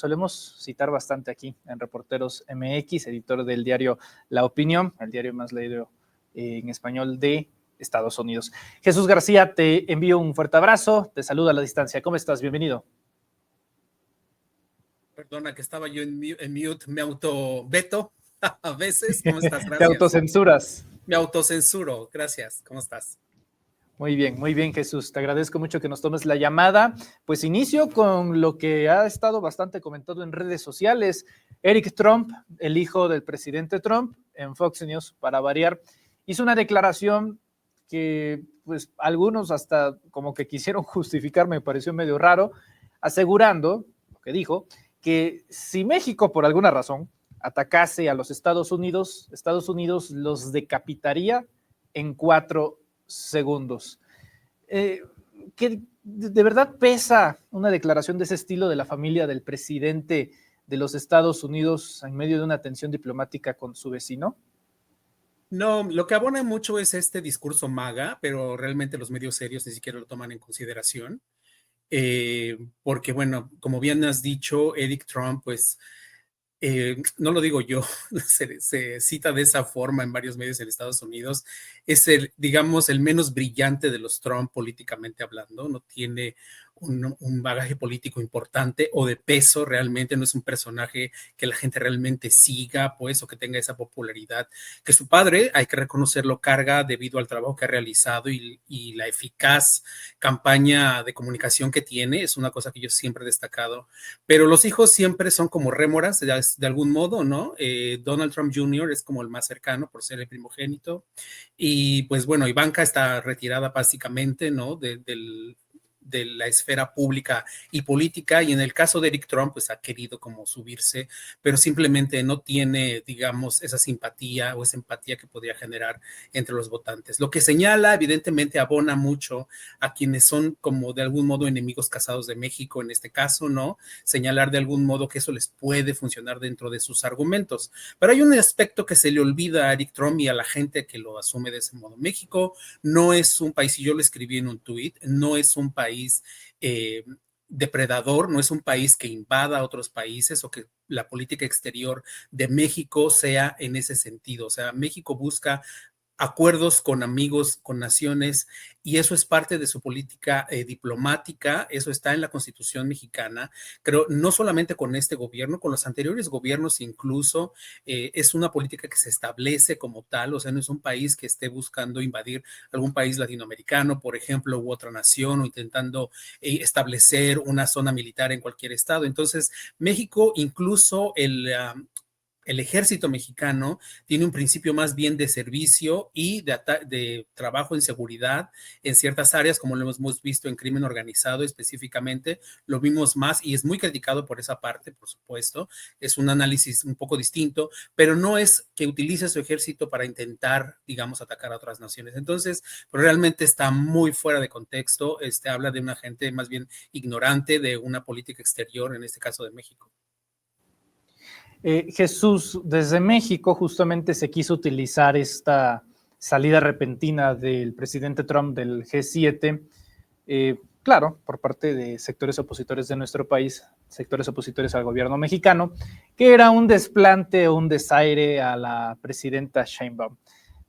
solemos citar bastante aquí en Reporteros MX, editor del diario La Opinión, el diario más leído en español de Estados Unidos. Jesús García, te envío un fuerte abrazo, te saludo a la distancia. ¿Cómo estás? Bienvenido. Perdona que estaba yo en mute, me auto-veto a veces. ¿Cómo estás? Gracias. Te autocensuras. Me autocensuro. Gracias. ¿Cómo estás? Muy bien, Jesús. Te agradezco mucho que nos tomes la llamada. Pues inicio con lo que ha estado bastante comentado en redes sociales. Eric Trump, el hijo del presidente Trump, en Fox News, para variar, hizo una declaración que pues algunos hasta como que quisieron justificar, me pareció medio raro, asegurando, lo que dijo, que si México por alguna razón atacase a los Estados Unidos los decapitaría en 4 segundos. ¿Que de verdad pesa una declaración de ese estilo de la familia del presidente de los Estados Unidos en medio de una tensión diplomática con su vecino? No, lo que abona mucho es este discurso MAGA, pero realmente los medios serios ni siquiera lo toman en consideración. Porque, bueno, como bien has dicho, Eric Trump, pues, no lo digo yo, se cita de esa forma en varios medios en Estados Unidos, es digamos, el menos brillante de los Trump políticamente hablando, no tiene un bagaje político importante o de peso realmente, no es un personaje que la gente realmente siga, pues, o que tenga esa popularidad que su padre, hay que reconocerlo, carga debido al trabajo que ha realizado y la eficaz campaña de comunicación que tiene, es una cosa que yo siempre he destacado, pero los hijos siempre son como rémoras de algún modo, ¿no? Donald Trump Jr. es como el más cercano por ser el primogénito y pues bueno, Ivanka está retirada básicamente, ¿no? De la esfera pública y política, y en el caso de Eric Trump, pues ha querido como subirse, pero simplemente no tiene, digamos, esa simpatía o esa empatía que podría generar entre los votantes. Lo que señala, evidentemente, abona mucho a quienes son como de algún modo enemigos casados de México, en este caso, ¿no? Señalar de algún modo que eso les puede funcionar dentro de sus argumentos. Pero hay un aspecto que se le olvida a Eric Trump y a la gente que lo asume de ese modo. México no es un país, y yo lo escribí en un tuit, no es un país depredador, no es un país que invada a otros países o que la política exterior de México sea en ese sentido. O sea, México busca acuerdos con amigos, con naciones, y eso es parte de su política diplomática, eso está en la Constitución mexicana, creo, no solamente con este gobierno, con los anteriores gobiernos incluso, es una política que se establece como tal, o sea, no es un país que esté buscando invadir algún país latinoamericano, por ejemplo, u otra nación, o intentando establecer una zona militar en cualquier estado. Entonces, México, incluso el ejército mexicano tiene un principio más bien de servicio y de trabajo en seguridad en ciertas áreas, como lo hemos visto en crimen organizado específicamente, lo vimos más y es muy criticado por esa parte, por supuesto, es un análisis un poco distinto, pero no es que utilice su ejército para intentar, digamos, atacar a otras naciones. Entonces, realmente está muy fuera de contexto, habla de una gente más bien ignorante de una política exterior, en este caso de México. Jesús, desde México justamente se quiso utilizar esta salida repentina del presidente Trump del G7, claro, por parte de sectores opositores de nuestro país, sectores opositores al gobierno mexicano, que era un desplante o un desaire a la presidenta Sheinbaum.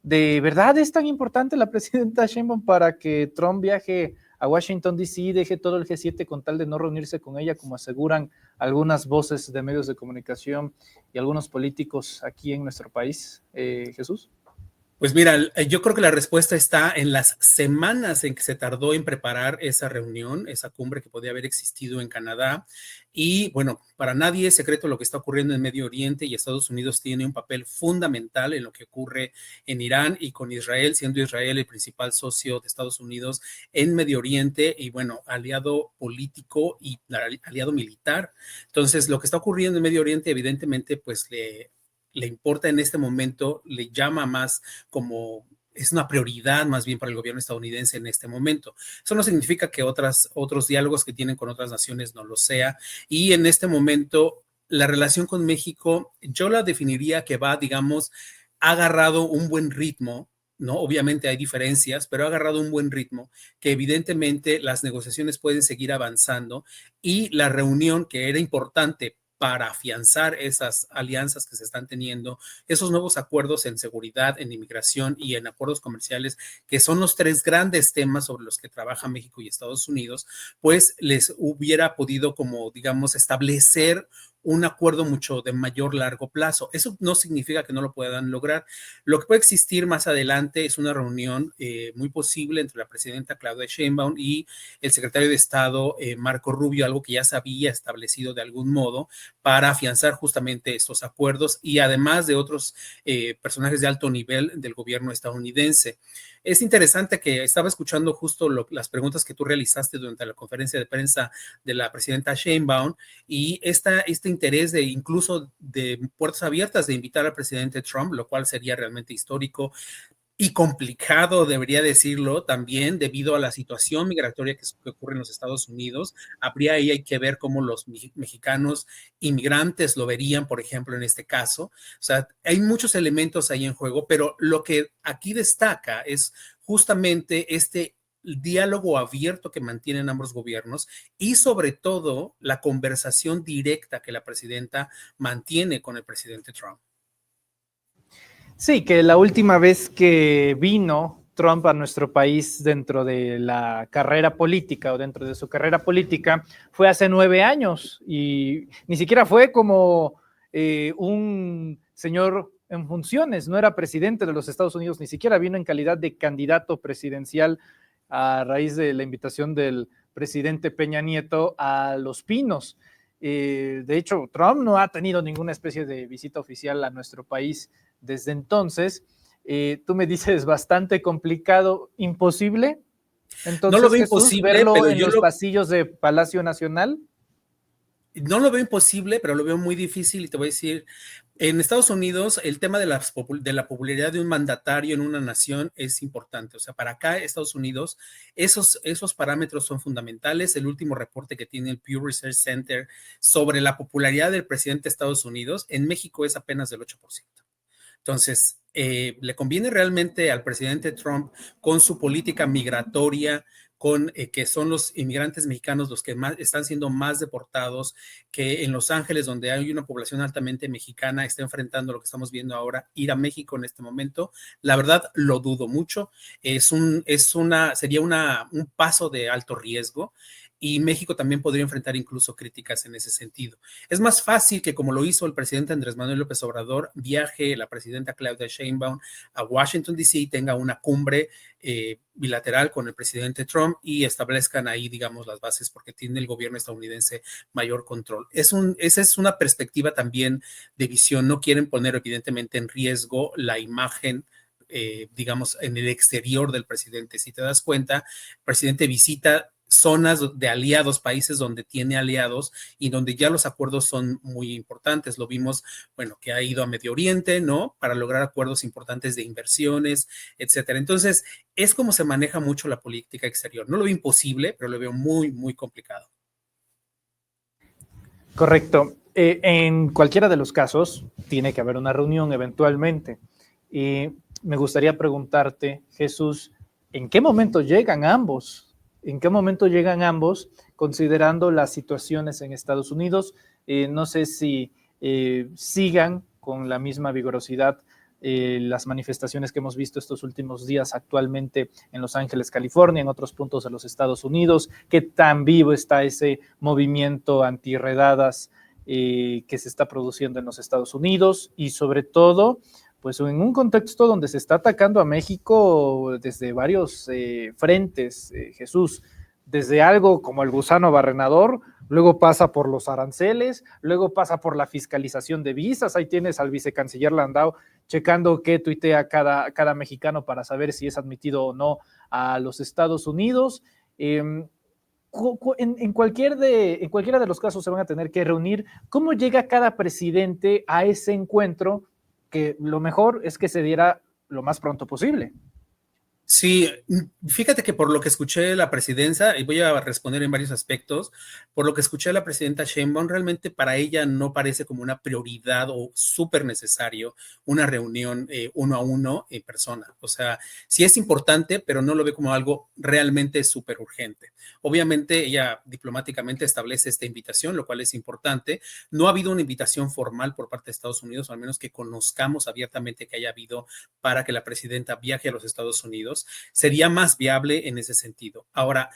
¿De verdad es tan importante la presidenta Sheinbaum para que Trump viaje a Washington, D.C. y deje todo el G7 con tal de no reunirse con ella, como aseguran algunas voces de medios de comunicación y algunos políticos aquí en nuestro país? Jesús. Pues mira, yo creo que la respuesta está en las semanas en que se tardó en preparar esa reunión, esa cumbre que podía haber existido en Canadá. Y bueno, para nadie es secreto lo que está ocurriendo en Medio Oriente, y Estados Unidos tiene un papel fundamental en lo que ocurre en Irán y con Israel, siendo Israel el principal socio de Estados Unidos en Medio Oriente y bueno, aliado político y aliado militar. Entonces, lo que está ocurriendo en Medio Oriente evidentemente pues le importa en este momento, le llama más como es una prioridad más bien para el gobierno estadounidense en este momento. Eso no significa que otros diálogos que tienen con otras naciones no lo sea. Y en este momento, la relación con México, yo la definiría que va, digamos, ha agarrado un buen ritmo, ¿no? Obviamente hay diferencias, pero ha agarrado un buen ritmo, que evidentemente las negociaciones pueden seguir avanzando y la reunión que era importante para afianzar esas alianzas que se están teniendo, esos nuevos acuerdos en seguridad, en inmigración y en acuerdos comerciales, que son los tres grandes temas sobre los que trabaja México y Estados Unidos, pues les hubiera podido, como digamos, establecer un acuerdo mucho de mayor largo plazo. Eso no significa que no lo puedan lograr. Lo que puede existir más adelante es una reunión muy posible entre la presidenta Claudia Sheinbaum y el secretario de Estado Marco Rubio, algo que ya se había establecido de algún modo para afianzar justamente estos acuerdos y además de otros personajes de alto nivel del gobierno estadounidense. Es interesante que estaba escuchando justo las preguntas que tú realizaste durante la conferencia de prensa de la presidenta Sheinbaum y este interés de incluso de puertas abiertas de invitar al presidente Trump, lo cual sería realmente histórico y complicado, debería decirlo, también debido a la situación migratoria que ocurre en los Estados Unidos. Habría ahí hay que ver cómo los mexicanos inmigrantes lo verían, por ejemplo, en este caso. O sea, hay muchos elementos ahí en juego, pero lo que aquí destaca es justamente este diálogo abierto que mantienen ambos gobiernos y sobre todo la conversación directa que la presidenta mantiene con el presidente Trump. Sí, que la última vez que vino Trump a nuestro país dentro de la carrera política o dentro de su carrera política fue hace 9 años y ni siquiera fue como un señor en funciones, no era presidente de los Estados Unidos, ni siquiera vino en calidad de candidato presidencial a raíz de la invitación del presidente Peña Nieto a Los Pinos. De hecho, Trump no ha tenido ninguna especie de visita oficial a nuestro país desde entonces. Tú me dices bastante complicado, imposible. Entonces, no lo veo Jesús, imposible, verlo pero en los pasillos de Palacio Nacional. No lo veo imposible, pero lo veo muy difícil y te voy a decir, en Estados Unidos el tema de la popularidad de un mandatario en una nación es importante. O sea, para acá, Estados Unidos, esos parámetros son fundamentales. El último reporte que tiene el Pew Research Center sobre la popularidad del presidente de Estados Unidos en México es apenas del 8%. Entonces, le conviene realmente al presidente Trump con su política migratoria, con que son los inmigrantes mexicanos los que más están siendo más deportados, que en Los Ángeles, donde hay una población altamente mexicana, está enfrentando lo que estamos viendo ahora, ir a México en este momento. La verdad, lo dudo mucho. Sería un paso de alto riesgo. Y México también podría enfrentar incluso críticas en ese sentido. Es más fácil que, como lo hizo el presidente Andrés Manuel López Obrador, viaje la presidenta Claudia Sheinbaum a Washington, D.C. y tenga una cumbre bilateral con el presidente Trump y establezcan ahí, digamos, las bases porque tiene el gobierno estadounidense mayor control. Esa es una perspectiva también de visión. No quieren poner evidentemente en riesgo la imagen digamos, en el exterior del presidente. Si te das cuenta, el presidente visita zonas de aliados, países donde tiene aliados y donde ya los acuerdos son muy importantes. Lo vimos, bueno, que ha ido a Medio Oriente, ¿no? Para lograr acuerdos importantes de inversiones, etcétera. Entonces, es como se maneja mucho la política exterior. No lo veo imposible, pero lo veo muy, muy complicado. Correcto. En cualquiera de los casos, tiene que haber una reunión eventualmente. Me gustaría preguntarte, Jesús, ¿en qué momento llegan ambos? ¿En qué momento llegan ambos, considerando las situaciones en Estados Unidos? No sé si sigan con la misma vigorosidad las manifestaciones que hemos visto estos últimos días actualmente en Los Ángeles, California, en otros puntos de los Estados Unidos. ¿Qué tan vivo está ese movimiento antirredadas que se está produciendo en los Estados Unidos? Y sobre todo, pues en un contexto donde se está atacando a México desde varios frentes, Jesús, desde algo como el gusano barrenador, luego pasa por los aranceles, luego pasa por la fiscalización de visas, ahí tienes al vicecanciller Landau checando qué tuitea cada mexicano para saber si es admitido o no a los Estados Unidos. En cualquiera de los casos se van a tener que reunir. ¿Cómo llega cada presidente a ese encuentro? Que lo mejor es que se diera lo más pronto posible. Sí, fíjate que por lo que escuché la presidencia, y voy a responder en varios aspectos, por lo que escuché la presidenta Sheinbaum, realmente para ella no parece como una prioridad o súper necesario una reunión uno a uno en persona. O sea, sí es importante, pero no lo ve como algo realmente súper urgente. Obviamente ella diplomáticamente establece esta invitación, lo cual es importante. No ha habido una invitación formal por parte de Estados Unidos, o al menos que conozcamos abiertamente que haya habido para que la presidenta viaje a los Estados Unidos. Sería más viable en ese sentido. Ahora,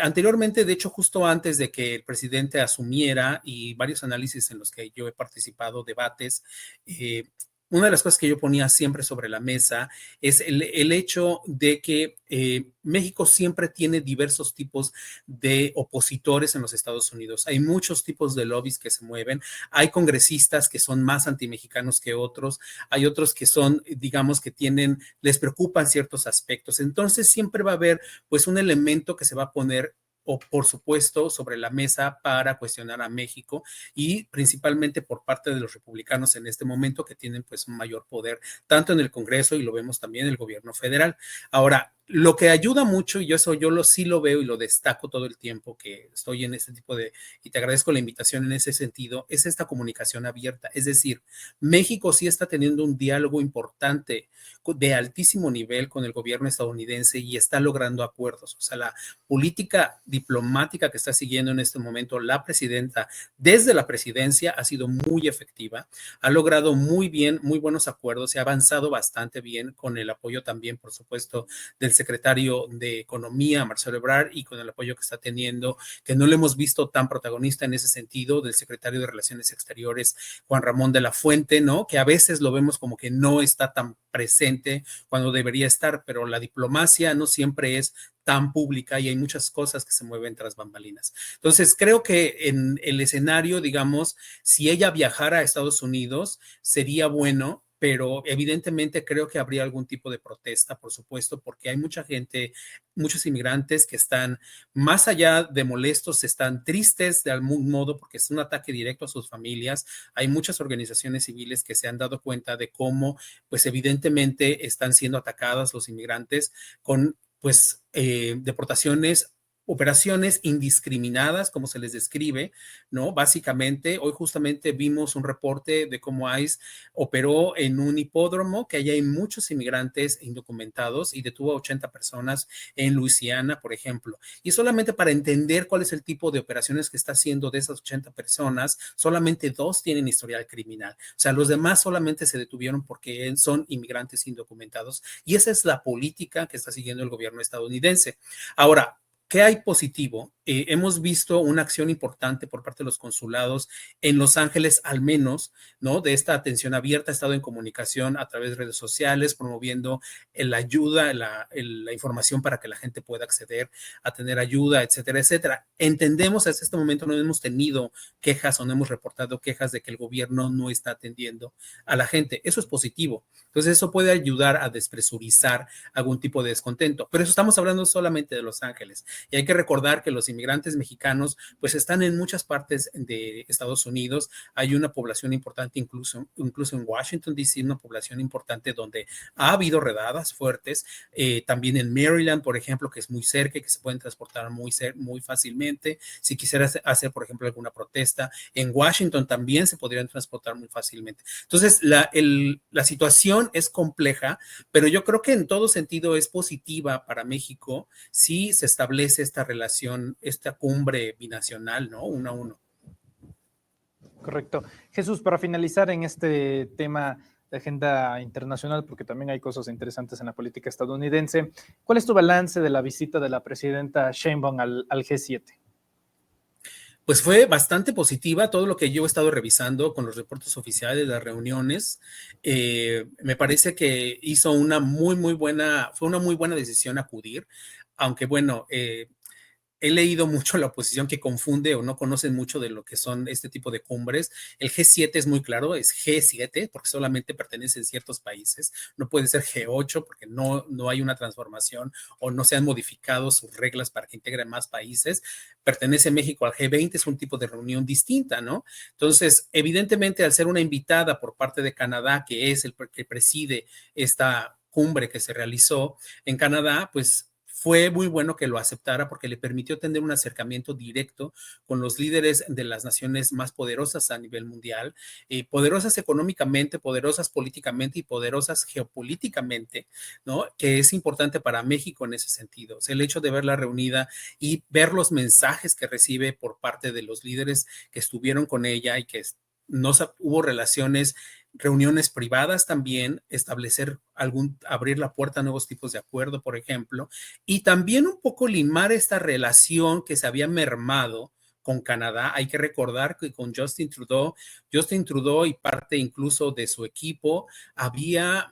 anteriormente, de hecho, justo antes de que el presidente asumiera y varios análisis en los que yo he participado, debates, una de las cosas que yo ponía siempre sobre la mesa es el hecho de que México siempre tiene diversos tipos de opositores en los Estados Unidos. Hay muchos tipos de lobbies que se mueven. Hay congresistas que son más antimexicanos que otros. Hay otros que son, digamos, que tienen, les preocupan ciertos aspectos. Entonces siempre va a haber pues un elemento que se va a poner o por supuesto sobre la mesa para cuestionar a México y principalmente por parte de los republicanos en este momento que tienen pues un mayor poder tanto en el Congreso y lo vemos también en el gobierno federal. Ahora, lo que ayuda mucho, y eso yo sí lo veo y lo destaco todo el tiempo que estoy en este tipo de, y te agradezco la invitación en ese sentido, es esta comunicación abierta. Es decir, México sí está teniendo un diálogo importante de altísimo nivel con el gobierno estadounidense y está logrando acuerdos. O sea, la política diplomática que está siguiendo en este momento la presidenta desde la presidencia ha sido muy efectiva, ha logrado muy bien, muy buenos acuerdos, se ha avanzado bastante bien con el apoyo también, por supuesto, del secretario de Economía, Marcelo Ebrard, y con el apoyo que está teniendo, que no lo hemos visto tan protagonista en ese sentido, del secretario de Relaciones Exteriores, Juan Ramón de la Fuente, ¿no? Que a veces lo vemos como que no está tan presente cuando debería estar, pero la diplomacia no siempre es tan pública y hay muchas cosas que se mueven tras bambalinas. Entonces, creo que en el escenario, digamos, si ella viajara a Estados Unidos, sería bueno, pero evidentemente creo que habría algún tipo de protesta, por supuesto, porque hay mucha gente, muchos inmigrantes que están más allá de molestos, están tristes de algún modo porque es un ataque directo a sus familias. Hay muchas organizaciones civiles que se han dado cuenta de cómo, pues evidentemente están siendo atacadas los inmigrantes con pues deportaciones, operaciones indiscriminadas, como se les describe, ¿no? Básicamente, hoy justamente vimos un reporte de cómo ICE operó en un hipódromo, que allá hay muchos inmigrantes indocumentados y detuvo a 80 personas en Luisiana, por ejemplo. Y solamente para entender cuál es el tipo de operaciones que está haciendo de esas 80 personas, solamente 2 tienen historial criminal. O sea, los demás solamente se detuvieron porque son inmigrantes indocumentados. Y esa es la política que está siguiendo el gobierno estadounidense. Ahora, ¿qué hay positivo? Hemos visto una acción importante por parte de los consulados en Los Ángeles, al menos, ¿no? De esta atención abierta, ha estado en comunicación a través de redes sociales, promoviendo la ayuda, la información para que la gente pueda acceder a tener ayuda, etcétera, etcétera. Entendemos hasta este momento no hemos tenido quejas o no hemos reportado quejas de que el gobierno no está atendiendo a la gente. Eso es positivo. Entonces, eso puede ayudar a despresurizar algún tipo de descontento. Pero eso estamos hablando solamente de Los Ángeles. Y hay que recordar que los inmigrantes mexicanos pues están en muchas partes de Estados Unidos. Hay una población importante incluso en Washington, D.C., una población importante donde ha habido redadas fuertes. También en Maryland, por ejemplo, que es muy cerca y que se pueden transportar muy fácilmente. Si quisieras hacer, por ejemplo, alguna protesta. En Washington también se podrían transportar muy fácilmente. Entonces, la situación es compleja, pero yo creo que en todo sentido es positiva para México si se establece esta relación, esta cumbre binacional, ¿no? Uno a uno. Correcto. Jesús, para finalizar en este tema de agenda internacional, porque también hay cosas interesantes en la política estadounidense, ¿cuál es tu balance de la visita de la presidenta Sheinbaum al G7? Pues fue bastante positiva todo lo que yo he estado revisando con los reportes oficiales de las reuniones. Me parece que hizo fue una muy buena decisión acudir, aunque bueno, he leído mucho a la oposición que confunde o no conocen mucho de lo que son este tipo de cumbres. El G7 es muy claro, es G7 porque solamente pertenecen ciertos países. No puede ser G8 porque no hay una transformación o no se han modificado sus reglas para que integren más países. Pertenece México al G20, es un tipo de reunión distinta, ¿no? Entonces, evidentemente, al ser una invitada por parte de Canadá, que es el que preside esta cumbre que se realizó en Canadá, pues fue muy bueno que lo aceptara porque le permitió tener un acercamiento directo con los líderes de las naciones más poderosas a nivel mundial, poderosas económicamente, poderosas políticamente y poderosas geopolíticamente, ¿no? Que es importante para México en ese sentido. O sea, el hecho de verla reunida y ver los mensajes que recibe por parte de los líderes que estuvieron con ella y que no hubo reuniones privadas también, abrir la puerta a nuevos tipos de acuerdo, por ejemplo, y también un poco limar esta relación que se había mermado con Canadá. Hay que recordar que con Justin Trudeau y parte incluso de su equipo había,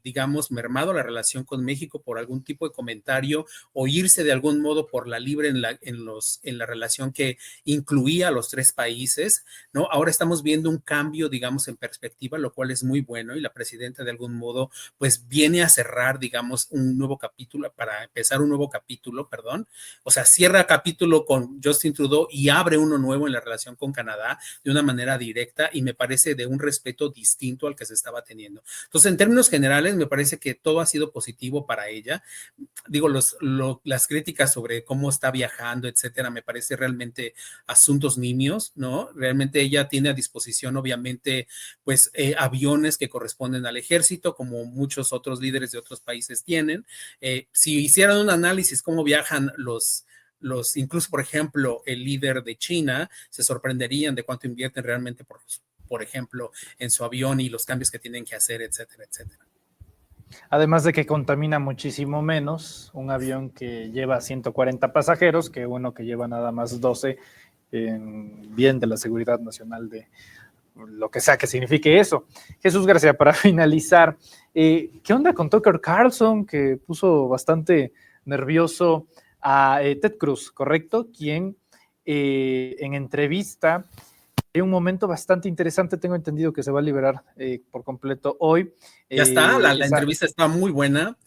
digamos, mermado la relación con México por algún tipo de comentario o irse de algún modo por la libre en la relación que incluía a los tres países, ¿no? Ahora estamos viendo un cambio, digamos, en perspectiva, lo cual es muy bueno, y la presidenta de algún modo, pues viene a cerrar, digamos, para empezar un nuevo capítulo, perdón. O sea, cierra capítulo con Justin Trudeau y abre uno nuevo en la relación con Canadá de una manera directa, y me parece de un respeto distinto al que se estaba teniendo. Entonces, en términos generales, me parece que todo ha sido positivo para ella. Digo, las críticas sobre cómo está viajando, etcétera, me parece realmente asuntos nimios, ¿no? Realmente ella tiene a disposición, obviamente, pues aviones que corresponden al ejército, como muchos otros líderes de otros países tienen. Si hicieran un análisis cómo viajan incluso, por ejemplo, el líder de China, se sorprenderían de cuánto invierten realmente, por ejemplo, en su avión y los cambios que tienen que hacer, etcétera, etcétera. Además de que contamina muchísimo menos un avión que lleva 140 pasajeros que uno que lleva nada más 12, en bien de la seguridad nacional, de lo que sea que signifique eso. Jesús García, para finalizar, ¿qué onda con Tucker Carlson, que puso bastante nervioso a Ted Cruz, correcto? Quien en entrevista, hay un momento bastante interesante, tengo entendido que se va a liberar por completo hoy. Ya está, la entrevista está muy buena.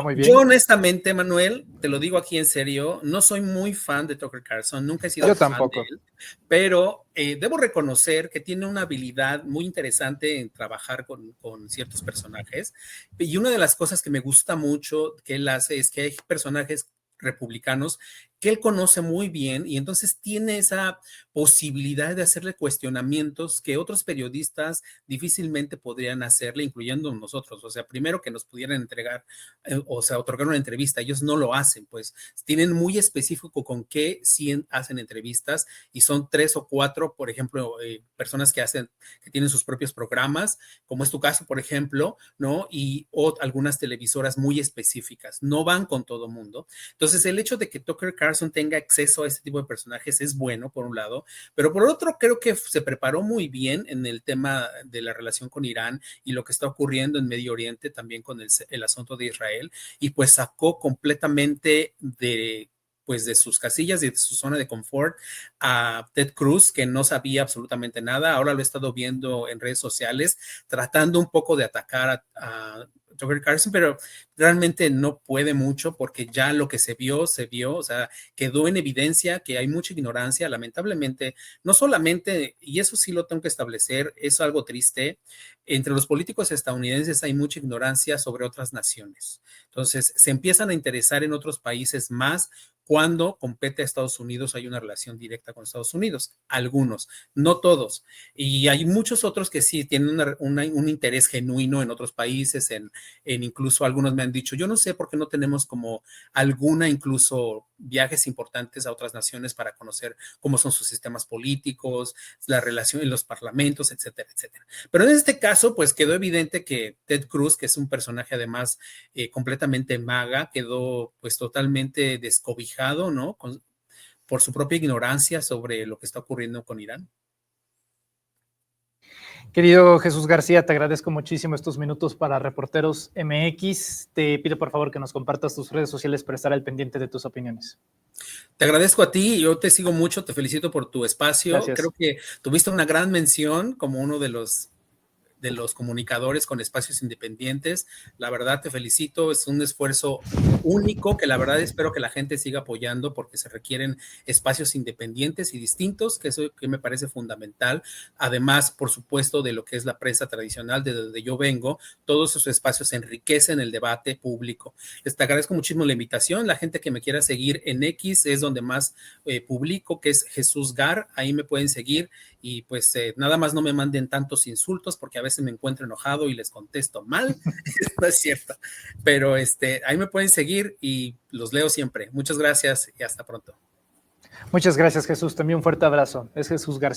Muy bien. Yo honestamente, Manuel, te lo digo aquí en serio, no soy muy fan de Tucker Carlson, nunca he sido fan de él, pero debo reconocer que tiene una habilidad muy interesante en trabajar con ciertos personajes, y una de las cosas que me gusta mucho que él hace es que hay personajes republicanos que él conoce muy bien, y entonces tiene esa posibilidad de hacerle cuestionamientos que otros periodistas difícilmente podrían hacerle, incluyendo nosotros. O sea, primero que nos pudieran otorgar una entrevista, ellos no lo hacen, pues tienen muy específico con qué sí hacen entrevistas, y son 3 o 4, por ejemplo, personas que tienen sus propios programas, como es tu caso, por ejemplo, ¿no? O algunas televisoras muy específicas, no van con todo mundo. Entonces, el hecho de que Tucker Carlson tenga acceso a este tipo de personajes es bueno, por un lado, pero por otro, creo que se preparó muy bien en el tema de la relación con Irán y lo que está ocurriendo en Medio Oriente, también con el asunto de Israel, y pues sacó completamente de sus casillas y de su zona de confort a Ted Cruz, que no sabía absolutamente nada. Ahora lo he estado viendo en redes sociales, tratando un poco de atacar a Tucker Carlson, pero realmente no puede mucho, porque ya lo que se vio, o sea, quedó en evidencia que hay mucha ignorancia, lamentablemente, no solamente, y eso sí lo tengo que establecer, es algo triste, entre los políticos estadounidenses hay mucha ignorancia sobre otras naciones. Entonces, se empiezan a interesar en otros países más cuando compete a Estados Unidos, hay una relación directa con Estados Unidos. Algunos, no todos. Y hay muchos otros que sí tienen un interés genuino en otros países, en incluso algunos me han dicho, yo no sé por qué no tenemos como incluso viajes importantes a otras naciones para conocer cómo son sus sistemas políticos, la relación en los parlamentos, etcétera, etcétera. Pero en este caso, pues quedó evidente que Ted Cruz, que es un personaje además completamente maga, quedó pues totalmente descobijado, ¿no? Por su propia ignorancia sobre lo que está ocurriendo con Irán. Querido Jesús García, te agradezco muchísimo estos minutos para Reporteros MX. Te pido por favor que nos compartas tus redes sociales para estar al pendiente de tus opiniones. Te agradezco a ti, yo te sigo mucho, te felicito por tu espacio. Gracias. Creo que tuviste una gran mención como uno de los de los comunicadores con espacios independientes. La verdad te felicito, es un esfuerzo único que la verdad espero que la gente siga apoyando porque se requieren espacios independientes y distintos, que eso que me parece fundamental. Además, por supuesto, de lo que es la prensa tradicional de donde yo vengo, todos esos espacios enriquecen el debate público. Les agradezco muchísimo la invitación. La gente que me quiera seguir en X es donde más publico, que es Jesús Gar, ahí me pueden seguir y pues nada más no me manden tantos insultos porque a veces me encuentro enojado y les contesto mal, no es cierto, pero ahí me pueden seguir y los leo siempre. Muchas gracias y hasta pronto. Muchas gracias, Jesús. También un fuerte abrazo. Es Jesús García.